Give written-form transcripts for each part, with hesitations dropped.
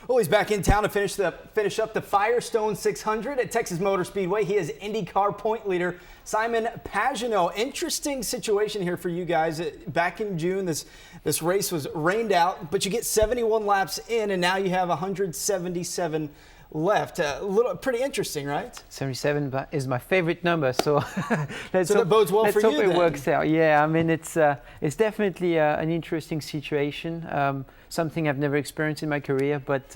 Well, he's back in town to finish up the Firestone 600 at Texas Motor Speedway. He is IndyCar point leader Simon Pagenaud. Interesting situation here for you guys. Back in June, this race was rained out, but you get 71 laps in, and now you have 177 left. Pretty interesting, right? 77 is my favorite number, so that bodes well for you. Let's hope it works out. Yeah, I mean it's definitely an interesting situation. Something I've never experienced in my career, but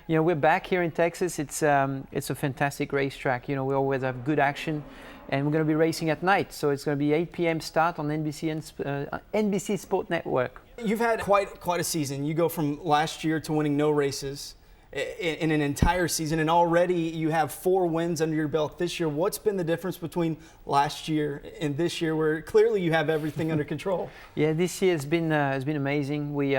you know, we're back here in Texas. It's a fantastic racetrack. You know, we always have good action, and we're going to be racing at night. So it's going to be 8 p.m. start on NBC and NBC Sport Network. You've had quite a season. You go from last year to winning no races in an entire season, and already you have 4 wins under your belt this year. What's been the difference between last year and this year, where clearly you have everything under control? Yeah, this year has been amazing. We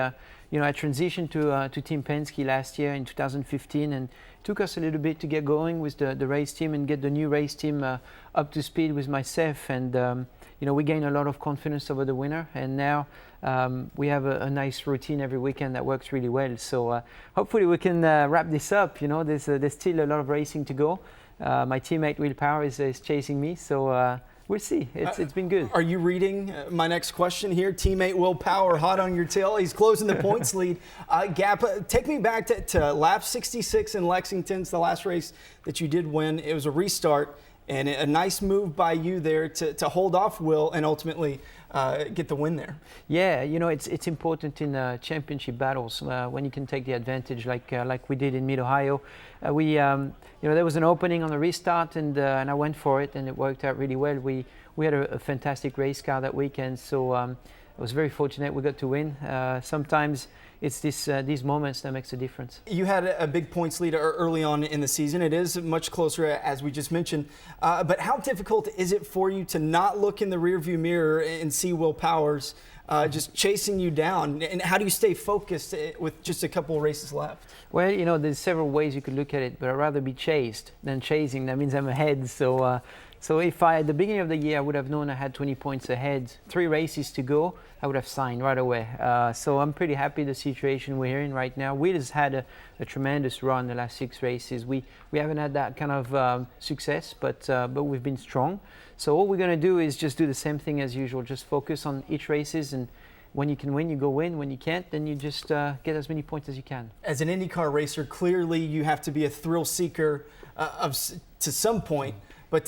you know, I transitioned to Team Penske last year in 2015, and it took us a little bit to get going with the race team and get the new race team up to speed with myself. And you know, we gained a lot of confidence over the winter, and now we have a nice routine every weekend that works really well. So hopefully we can wrap this up. You know, there's still a lot of racing to go. My teammate Will Power is chasing me, so we'll see. It's been good. Are you reading my next question here? Teammate Will Power hot on your tail. He's closing the points lead gap. Take me back to lap 66 in Lexington. It's the last race that you did win. It was a restart, and a nice move by you there to hold off Will and ultimately get the win there. Yeah, you know, it's important in championship battles when you can take the advantage, like we did in Mid-Ohio. You know, there was an opening on the restart, and I went for it, and it worked out really well. We had a fantastic race car that weekend, so I was very fortunate we got to win. Sometimes it's these moments that makes a difference. You had a big points lead early on in the season. It is much closer, as we just mentioned. But how difficult is it for you to not look in the rearview mirror and see Will Powers just chasing you down? And how do you stay focused with just a couple of races left? Well, you know, there's several ways you could look at it, but I'd rather be chased than chasing. That means I'm ahead. So if at the beginning of the year I would have known I had 20 points ahead, 3 races to go, I would have signed right away. So I'm pretty happy the situation we're in right now. Will has had a tremendous run the last 6 races. We haven't had that kind of success, but we've been strong. So all we're going to do is just do the same thing as usual. Just focus on each races, and when you can win, you go win. When you can't, then you just get as many points as you can. As an IndyCar racer, clearly you have to be a thrill seeker to some point. But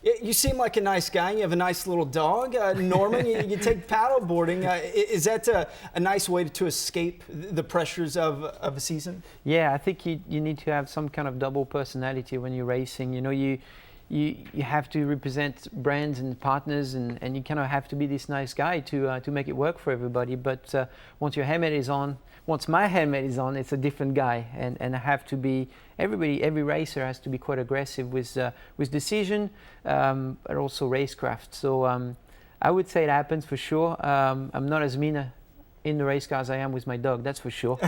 you seem like a nice guy. You have a nice little dog. Norman, you take paddle boarding. Is that a nice way to escape the pressures of a season? Yeah, I think you need to have some kind of double personality when you're racing. You know, you have to represent brands and partners, and you kind of have to be this nice guy to make it work for everybody. But once your helmet is on, once my helmet is on, it's a different guy, and I have to be. Every racer has to be quite aggressive with decision, but also racecraft. So I would say it happens for sure. I'm not as mean in the race car as I am with my dog, that's for sure.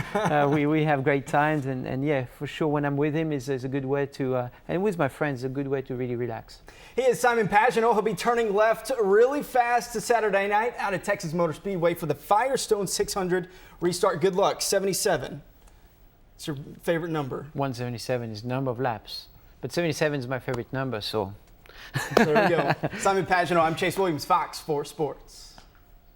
We have great times, and yeah, for sure when I'm with him is a good way to, and with my friends, a good way to really relax. He is Simon Pagenaud. He'll be turning left really fast Saturday night out at Texas Motor Speedway for the Firestone 600 restart. Good luck. 77. It's your favorite number. 177 is the number of laps, but 77 is my favorite number, so. There we go. Simon Pagenaud, I'm Chase Williams, Fox 4 Sports.